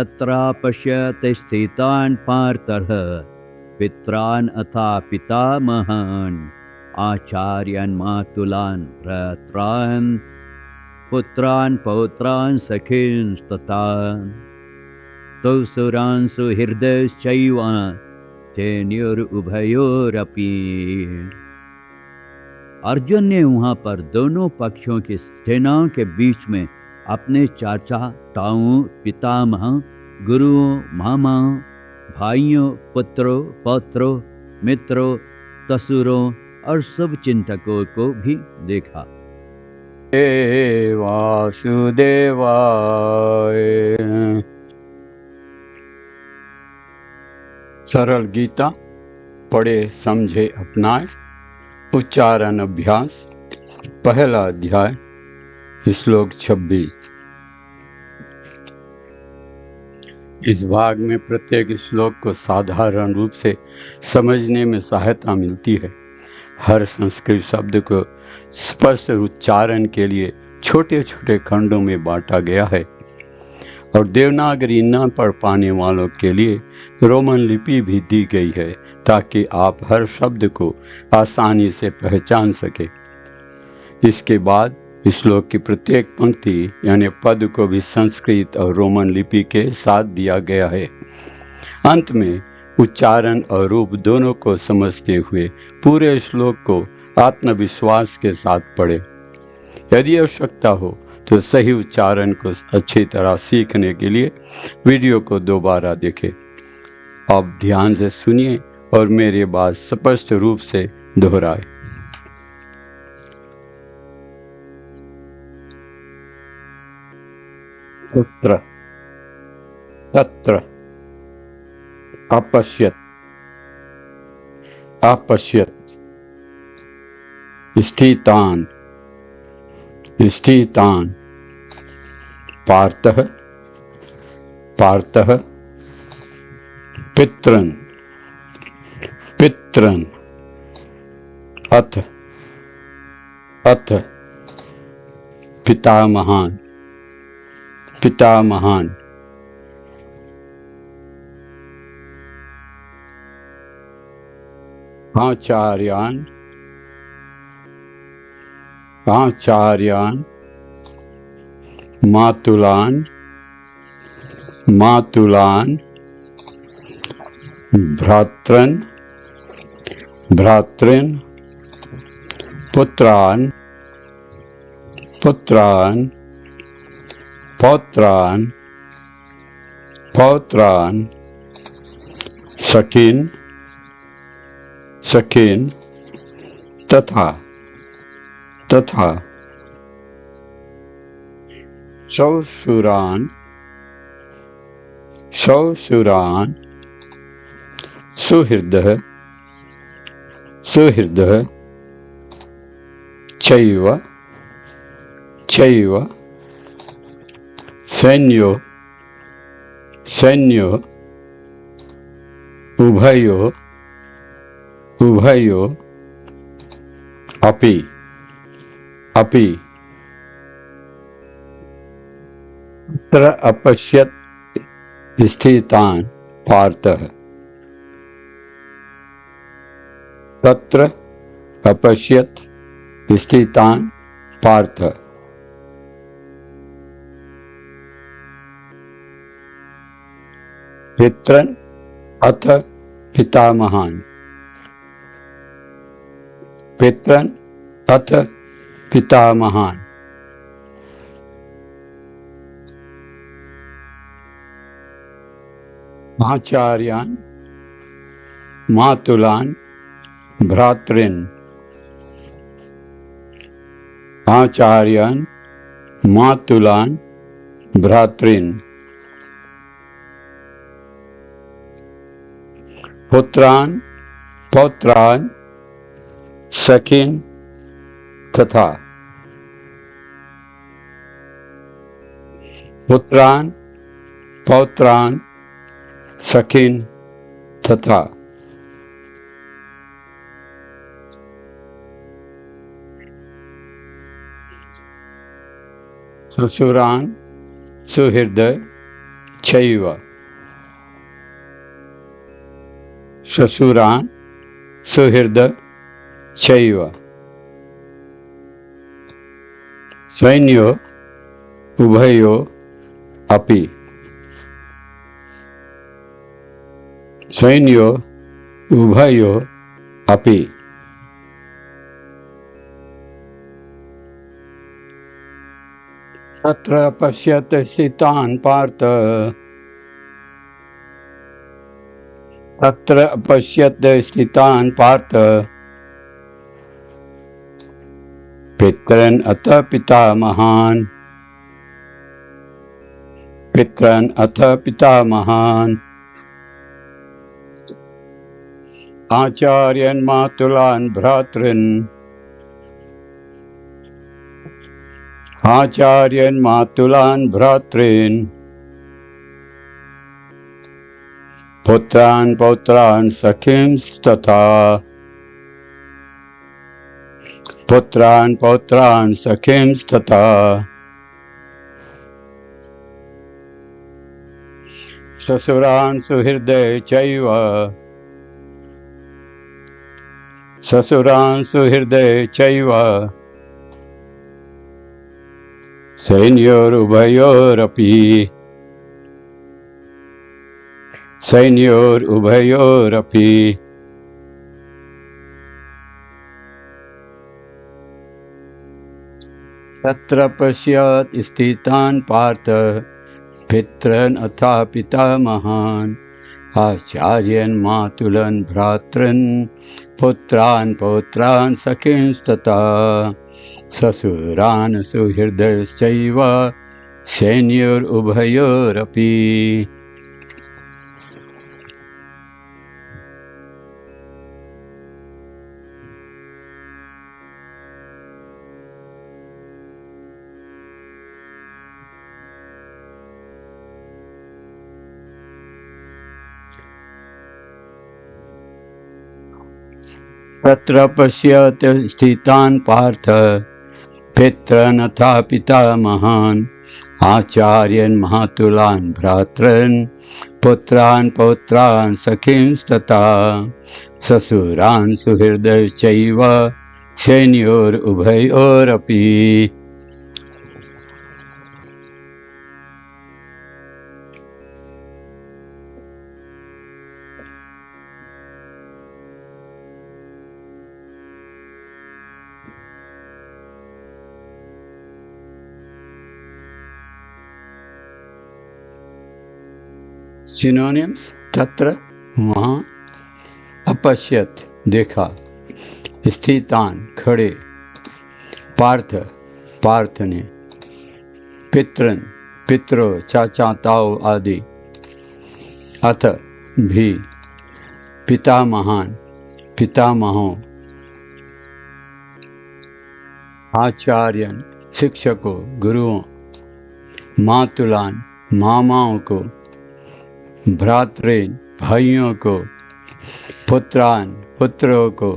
तत्रापश्यते स्थितान् पार्थः पित्रान् अथा पितामहान् आचार्यान् मातुलान् भ्रात्रान् पुत्रान् पौत्रान् सखींस्तथा तौ सुरान् सुहृदश्चैव तेनयोरुभयोरपि। अर्जुन ने वहां पर दोनों पक्षों की सेनाओं के बीच में अपने चाचा ताऊओं पितामह गुरुओं मामाओं भाइयों पुत्रों पौत्रों मित्रों ससुरों और सब चिंतकों को भी देखा। वासुदेवाय। सरल गीता पढ़े समझे अपनाए। उच्चारण अभ्यास। पहला अध्याय श्लोक 26। इस भाग में प्रत्येक श्लोक को साधारण रूप से समझने में सहायता मिलती है। हर संस्कृत शब्द को स्पष्ट उच्चारण के लिए छोटे छोटे खंडों में बांटा गया है और देवनागरी न पढ़ पाने वालों के लिए रोमन लिपि भी दी गई है ताकि आप हर शब्द को आसानी से पहचान सके। इसके बाद श्लोक की प्रत्येक पंक्ति यानी पद को भी संस्कृत और रोमन लिपि के साथ दिया गया है। अंत में उच्चारण और रूप दोनों को समझते हुए पूरे श्लोक को आत्मविश्वास के साथ पढ़े। यदि आवश्यकता हो तो सही उच्चारण को अच्छी तरह सीखने के लिए वीडियो को दोबारा देखें। अब ध्यान से सुनिए और मेरी बात स्पष्ट रूप से दोहराए। तत्र तत्र अपश्यत अपश्यत स्थितान् स्थितान् पार्थः पार्थः पितरन् पितरन् अथ अथ पितामहान् पितामहान् आचार्यान् आचार्यान् मातुलान् मातुलान् भ्रातॄन् भ्रातॄन् पुत्रान् पुत्रान् पौत्रान् पौत्रान् सखीन् सखीन् तथा तथा ससुरान् ससुरान् सुहृदः सुहृदः चैव चैव सैन्यो सैन्यो उभयो उभयो अपि अपि तत्र अपश्यत् स्थितान् पार्थः तत्र अपश्यत् स्थितान् पार्थः पितरन् अथ पितामहान् पितरन् अथ पितामहान् आचार्यान् मातुलान् भ्रातॄन् आचार्यान् मातुलान् भ्रातॄन् पुत्रान् पौत्रान् सखीन् तथा पुत्रान् पौत्रान् सखीन् तथा ससुरान् सुहृदय चैव श्वशुरान् सुहृद चैव सैन्यो उभयो अपि सैन्यो उभयो अपि तत्र पश्यत स्थितान् पार्थ तत्र पश्यत स्थितान् पार्थ पितरन् अथ पितामहान् पितरन् अथ पितामहान् आचार्यन् मातुलान् भ्रातॄन् आचार्यन् मातुलान् भ्रातॄन् पुत्रान् पौत्रान् सखींस्तथा पुत्रान् पौत्रान् सखींस्तथा श्वशुरान् सुहृदय चैव श्वशुरान् सुहृदय चैव सैन्योरुभयोरपि सैन्योरुभयोरपि तत्र पश्यत् स्थितान् पार्थ पितॄन् अथा पितामहान् आचार्यन् मातुलान् भ्रातॄन् पुत्रान् पौत्रान् सखींस्तथा श्वशुरान् सुहृदश्चैव सैन्योरुभयोरपि तत्र पश्यत स्थितान् पार्थ पितॄन् अथा पितामहान् आचार्यन् मातुलान् भ्रातॄन् पुत्रान् पौत्रान् सखींस्तथा श्वशुरान् सुहृदश्चैव सैन्योरुभयोरपि सिनोनिम्स तत्र वहाँ अपश्यत देखा स्थितान खड़े पार्थ पार्थ ने पितृन पितरो चाचा ताऊ आदि अथ भी पितामहान पितामहों आचार्यन शिक्षकों गुरुओं मातुलान मामाओं को भ्रातृन भाइयों को पुत्रान पुत्रों को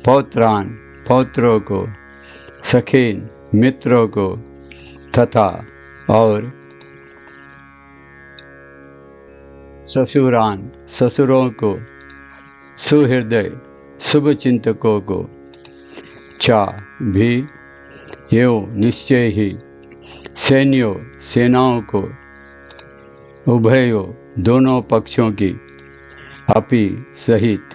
पौत्रान पौत्रों को सखीन मित्रों को तथा और ससुरान ससुरों को सुहृदय शुभचिंतकों को चा भी एवं निश्चय ही सैन्यों सेनाओं को उभयों दोनों पक्षों की अपि सहित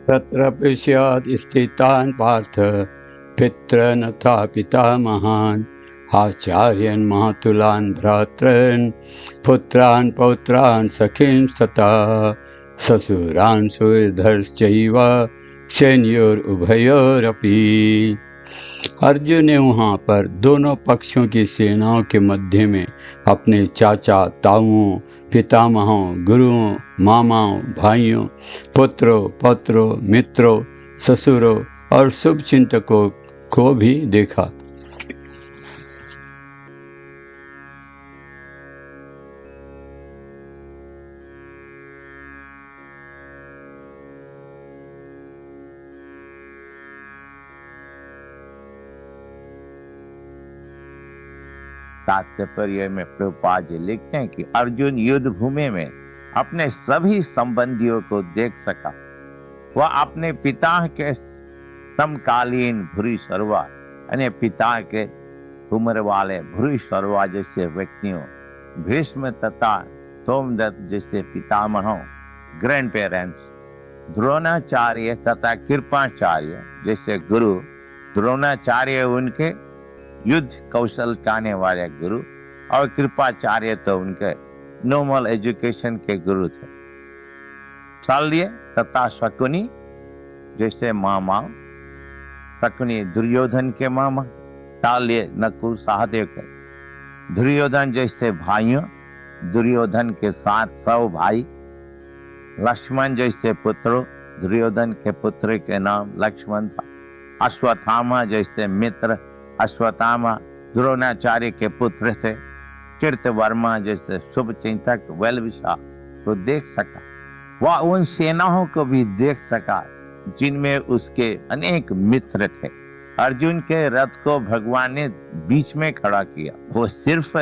तत्र पश्यत् स्थितान् पार्थ पितॄन् अथा पितामहान् आचार्यान् मातुलान् भ्रातॄन् पुत्रान् पौत्रान् सखींस्तथा ससुरान् सुहृदश्चैव सैन्योरुभयोरपि। अर्जुन ने वहाँ पर दोनों पक्षों की सेनाओं के मध्य में अपने चाचा ताऊओं पितामहों गुरुओं मामाओं भाइयों पुत्रों पौत्रों मित्रों ससुरों और शुभचिंतकों को भी देखा। तात्पर्य में प्रभुपाद जी लिखते हैं कि अर्जुन युद्ध भूमि में अपने सभी संबंधियों को देख सका। वह अपने पिता के समकालीन भूरिश्रवा यानी पिता के उम्र वाले भूरिश्रवा जैसे व्यक्तियों, भीष्म तथा सोमदत्त जैसे पितामहों, ग्रैंड पेरेंट्स, द्रोणाचार्य तथा कृपाचार्य जैसे गुरु, द्रोणाचार्य उनके युद्ध कौशल सिखाने वाले गुरु और कृपाचार्य तो उनके नॉर्मल एजुकेशन के गुरु थे। शल्य तथा शकुनी जैसे मामा, शकुनी दुर्योधन के मामा, शल्य नकुल सहदेव के, दुर्योधन जैसे भाइयों, दुर्योधन के 700 भाई, लक्ष्मण जैसे पुत्रों, दुर्योधन के पुत्र के नाम लक्ष्मण था, अश्वत्थामा जैसे मित्र, अश्वत्थामा द्रोणाचार्य के पुत्र थे, कीर्तिवर्मा जैसे शुभ चिंतक वेल विशाल को देख सका। वह उन सेनाओं को भी देख सका जिनमें उसके अनेक मित्र थे। अर्जुन के रथ को भगवान ने बीच में खड़ा किया। वो सिर्फ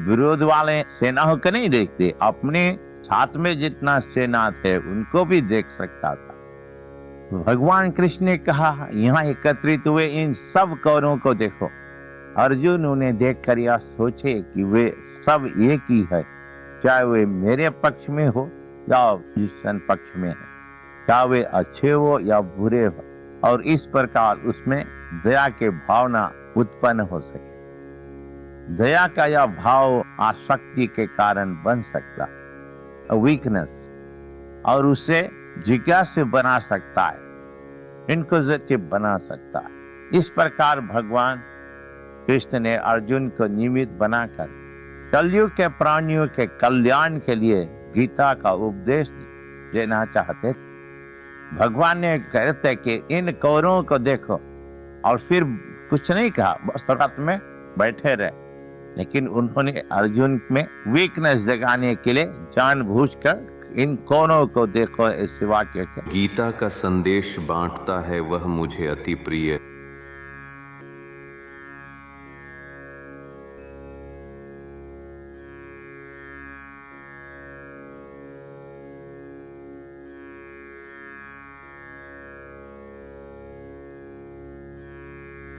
विरोध वाले सेनाओं को नहीं देखते, अपने साथ में जितना सेना थे उनको भी देख सकता था। भगवान कृष्ण ने कहा, यहाँ एकत्रित हुए इन सब कौरवों को देखो। अर्जुन उन्हें देखकर यह सोचे कि वे सब एक ही है, चाहे वे मेरे पक्ष में हो या दुष्मन पक्ष में है, चाहे वे अच्छे हो या बुरे हो, और इस प्रकार उसमें दया के भावना उत्पन्न हो सके। दया का यह भाव आसक्ति के कारण बन सकता, वीकनेस, और उसे जिज्ञासु बना सकता है, इंक्विजिटिव बना सकता है। इस प्रकार भगवान कृष्ण ने अर्जुन को निमित्त बनाकर कलयुग के प्राणियों के कल्याण के लिए गीता का उपदेश देना चाहते थे। भगवान ने कहते कि इन कौरवों को देखो, और फिर कुछ नहीं कहा, बस रथ में बैठे रहे, लेकिन उन्होंने अर्जुन में वीकनेस दिखाने के लिए जानबूझकर इन कौरवों को देखो इस वाक्य के। गीता का संदेश बांटता है वह मुझे अति प्रिय